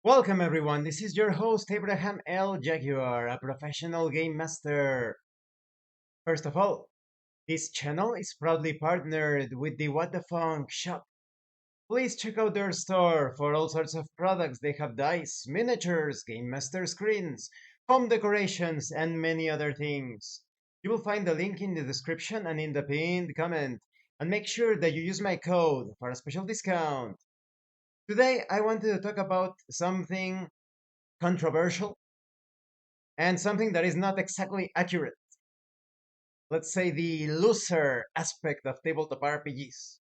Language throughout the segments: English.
Welcome everyone, this is your host Abraham L. Jaguar, a professional game master. First of all, this channel is proudly partnered with the What the Funk shop. Please check out their store for all sorts of products. They have dice, miniatures, game master screens, home decorations, and many other things. You will find the link in the description and in the pinned comment. And make sure that you use my code for a special discount. Today, I wanted to talk about something controversial and something that is not exactly accurate. Let's say the loser aspect of tabletop RPGs.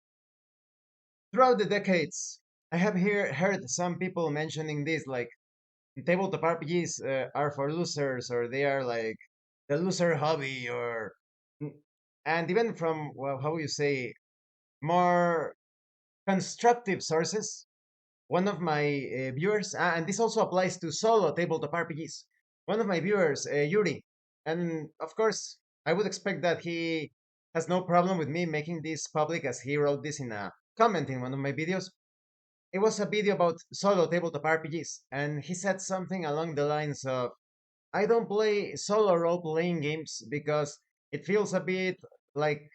Throughout the decades, I have heard some people mentioning this, like tabletop RPGs are for losers, or they are like the loser hobby, or and even from well, how you say more constructive sources. One of my viewers, and this also applies to solo tabletop RPGs. One of my viewers, Yuri, and of course, I would expect that he has no problem with me making this public, as he wrote this in a comment in one of my videos. It was a video about solo tabletop RPGs, and he said something along the lines of, "I don't play solo role playing games because it feels a bit like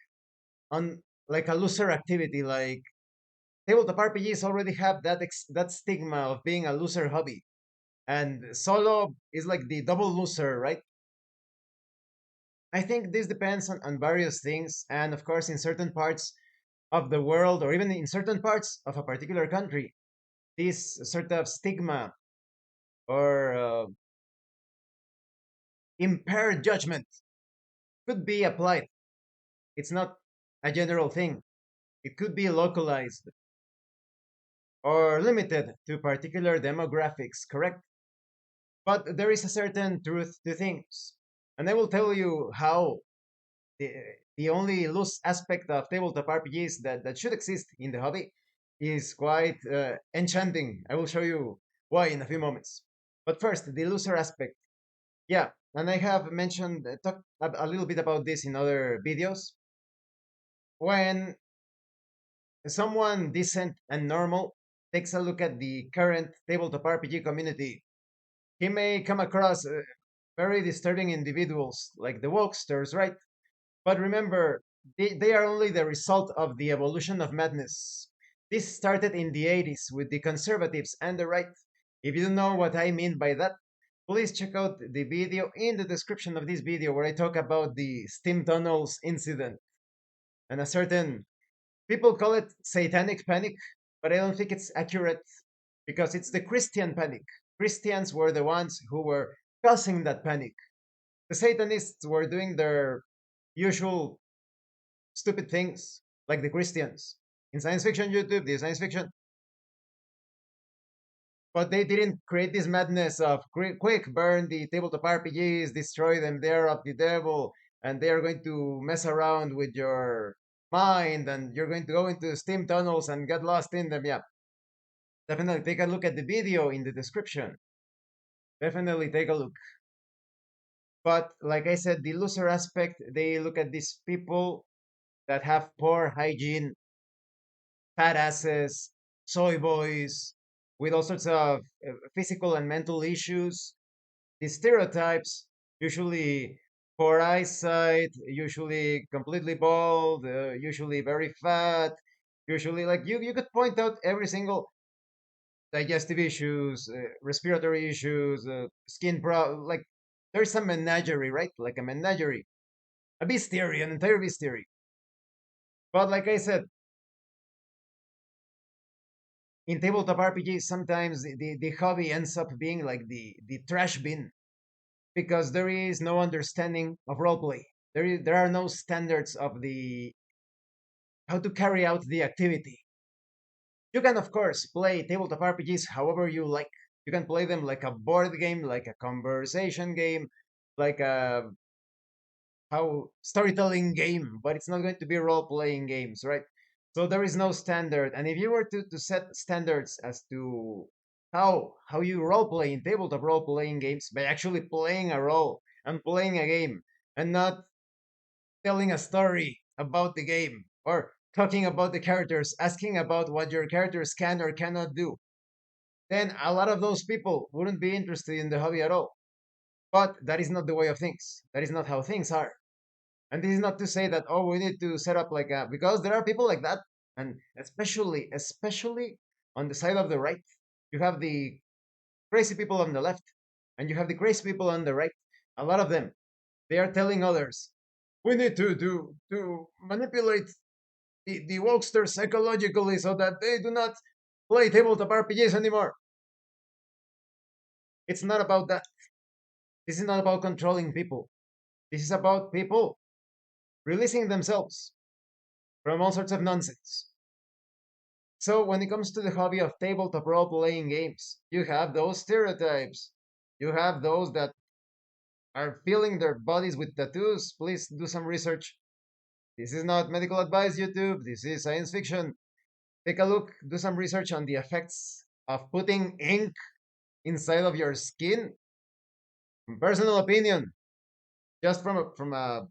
on like a loser activity, like tabletop RPGs already have that stigma of being a loser hobby, and solo is like the double loser, right?" I think this depends on various things, and of course, in certain parts of the world, or even in certain parts of a particular country, this sort of stigma or impaired judgment could be applied. It's not a general thing. It could be localized or limited to particular demographics, correct? But there is a certain truth to things. And I will tell you how the, the only loose aspect of tabletop RPGs that should exist in the hobby is quite enchanting. I will show you why in a few moments. But first, the looser aspect. Yeah, and I have mentioned, talked a little bit about this in other videos. When someone decent and normal takes a look at the current tabletop RPG community, he may come across very disturbing individuals like the wokesters, right? But remember, they are only the result of the evolution of madness. This started in the 80s with the conservatives and the right. If you don't know what I mean by that, please check out the video in the description of this video where I talk about the steam tunnels incident and a certain people call it satanic panic, but I don't think it's accurate because it's the Christian panic. Christians were the ones who were causing that panic. The Satanists were doing their usual stupid things, like the Christians. In science fiction YouTube, the science fiction. But they didn't create this madness of quick burn the tabletop RPGs, destroy them, they're of the devil, and they are going to mess around with your mind, and you're going to go into steam tunnels and get lost in them. Yeah, definitely take a look at the video in the description. Definitely take a look. But like I said, the loser aspect, they look at these people that have poor hygiene, fat asses, soy boys, with all sorts of physical and mental issues. The stereotypes, usually poor eyesight, usually completely bald, usually very fat, usually like you could point out every single digestive issues, respiratory issues, skin like there's a menagerie, right? Like a menagerie, a bestiary, an entire bestiary. But like I said, in tabletop RPGs, sometimes the hobby ends up being like the trash bin because there is no understanding of roleplay. There are no standards of the how to carry out the activity. You can of course play tabletop RPGs however you like. You can play them like a board game, like a conversation game, like a how storytelling game, but it's not going to be role playing games, right? So there is no standard. And if you were to set standards as to how you role play in tabletop role playing games by actually playing a role and playing a game and not telling a story about the game or talking about the characters, asking about what your characters can or cannot do. then a lot of those people wouldn't be interested in the hobby at all. But that is not the way of things. That is not how things are. And this is not to say that, oh, we need to set up like a, because there are people like that. And especially on the side of the right, you have the crazy people on the left and you have the crazy people on the right. A lot of them, they are telling others, we need to manipulate the wokesters psychologically so that they do not play tabletop RPGs anymore. It's not about that. This is not about controlling people. This is about people releasing themselves from all sorts of nonsense. So when it comes to the hobby of tabletop role-playing games, you have those stereotypes. You have those that are filling their bodies with tattoos. Please do some research. This is not medical advice, YouTube. This is science fiction. Take a look, do some research on the effects of putting ink inside of your skin. Personal opinion, just from a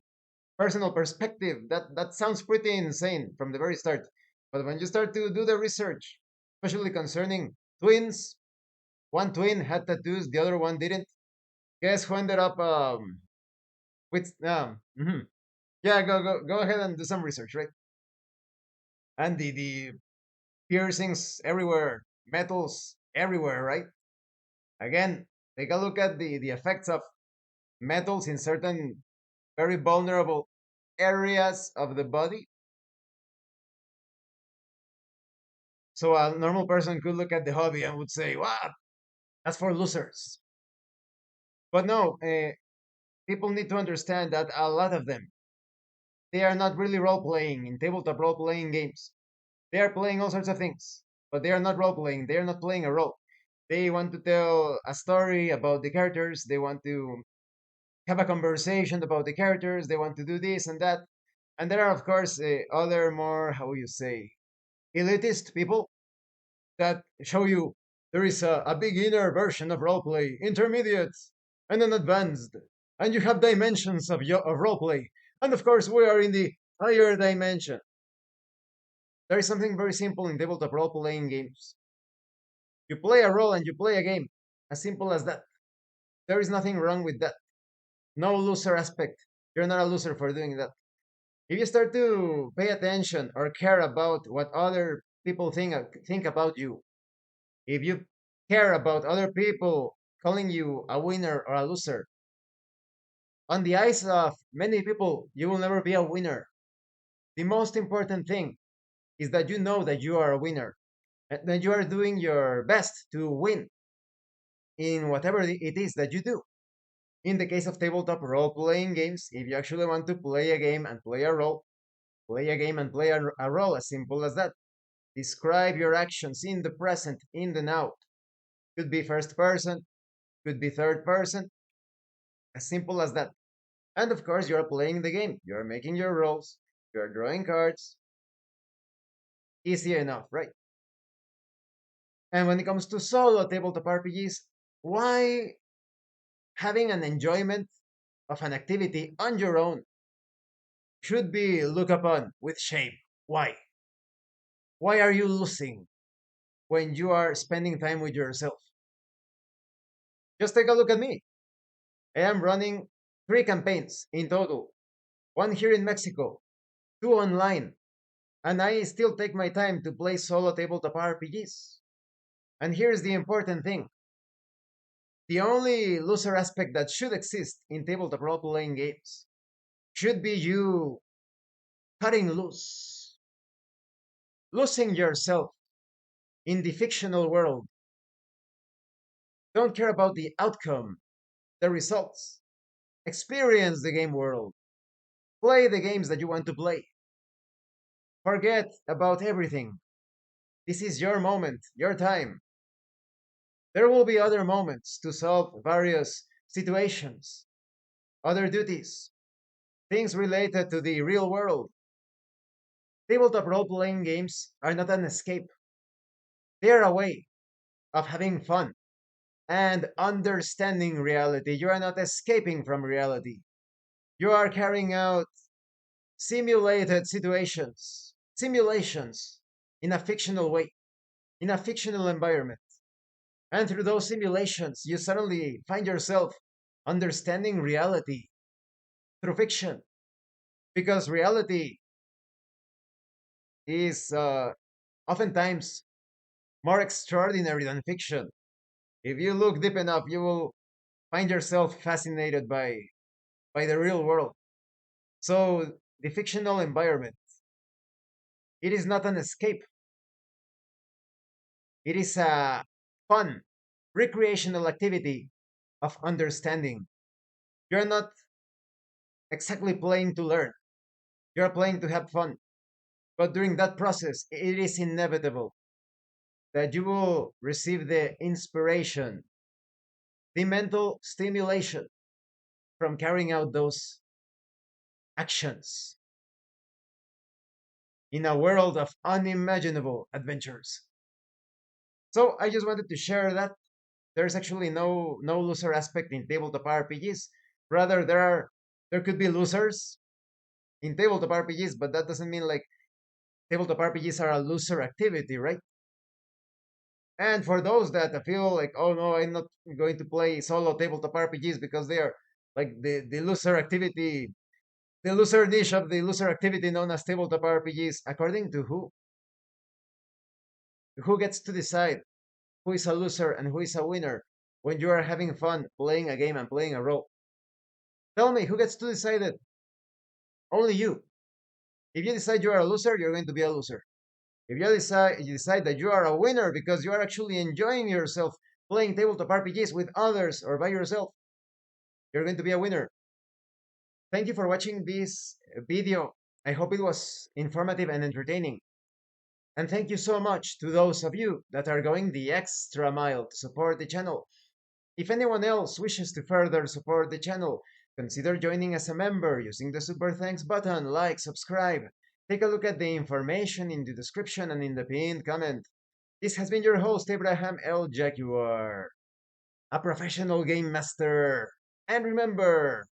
personal perspective, that sounds pretty insane from the very start. But when you start to do the research, especially concerning twins, one twin had tattoos, the other one didn't. Guess who ended up with yeah, go ahead and do some research, right? And the piercings everywhere, metals everywhere, right? Again, take a look at the effects of metals in certain very vulnerable areas of the body. So a normal person could look at the hobby and would say, "Wow, that's for losers." But no, people need to understand that a lot of them, they are not really role playing in tabletop role playing games. They are playing all sorts of things, but they are not role playing. They are not playing a role. They want to tell a story about the characters. They want to have a conversation about the characters. They want to do this and that. And there are, of course, other more, how you say, elitist people that show you there is a beginner version of roleplay, intermediate, and an advanced, and you have dimensions of roleplay. And of course, we are in the higher dimension. There is something very simple in tabletop role-playing games. You play a role and you play a game. As simple as that. There is nothing wrong with that. No loser aspect. You're not a loser for doing that. If you start to pay attention or care about what other people think about you, if you care about other people calling you a winner or a loser, on the eyes of many people, you will never be a winner. The most important thing is that you know that you are a winner and that you are doing your best to win in whatever it is that you do. In the case of tabletop role playing games, if you actually want to play a game and play a role, play a game and play a role, as simple as that. Describe your actions in the present, in the now. Could be first person, could be third person, as simple as that. And of course, you're playing the game. You're making your rolls, you're drawing cards. Easy enough, right? And when it comes to solo tabletop RPGs, why having an enjoyment of an activity on your own should be looked upon with shame? Why? Why are you losing when you are spending time with yourself? Just take a look at me. I am running 3 campaigns in total, one here in Mexico, 2 online, and I still take my time to play solo tabletop RPGs. And here's the important thing. The only loser aspect that should exist in tabletop role-playing games should be you cutting loose, losing yourself in the fictional world. Don't care about the outcome, the results. Experience the game world. Play the games that you want to play. Forget about everything. This is your moment, your time. There will be other moments to solve various situations, other duties, things related to the real world. Tabletop role playing games are not an escape, they are a way of having fun and understanding reality. You are not escaping from reality, you are carrying out simulated simulations in a fictional way, in a fictional environment. And through those simulations, you suddenly find yourself understanding reality through fiction. Because reality is oftentimes more extraordinary than fiction. If you look deep enough, you will find yourself fascinated by the real world. So the fictional environment, it is not an escape. It is a fun, recreational activity of understanding. You're not exactly playing to learn. You're playing to have fun. But during that process, it is inevitable that you will receive the inspiration, the mental stimulation from carrying out those actions in a world of unimaginable adventures. So I just wanted to share that there's actually no loser aspect in tabletop RPGs. Rather, there could be losers in tabletop RPGs, but that doesn't mean like tabletop RPGs are a loser activity, right? And for those that feel like, oh no, I'm not going to play solo tabletop RPGs because they are like the loser activity, the loser niche of the loser activity known as tabletop RPGs, according to who? Who gets to decide who is a loser and who is a winner when you are having fun playing a game and playing a role? Tell me, who gets to decide it? Only you. If you decide you are a loser, you're going to be a loser. If you decide that you are a winner because you are actually enjoying yourself playing tabletop RPGs with others or by yourself, you're going to be a winner. Thank you for watching this video. I hope it was informative and entertaining. And thank you so much to those of you that are going the extra mile to support the channel. If anyone else wishes to further support the channel, consider joining as a member using the super thanks button, like, subscribe. Take a look at the information in the description and in the pinned comment. This has been your host, Abraham L. Jaguar, a professional game master. And remember,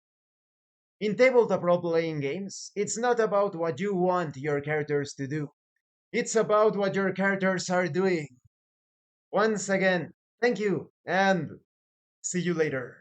in tabletop role-playing games, it's not about what you want your characters to do. It's about what your characters are doing. Once again, thank you, and see you later.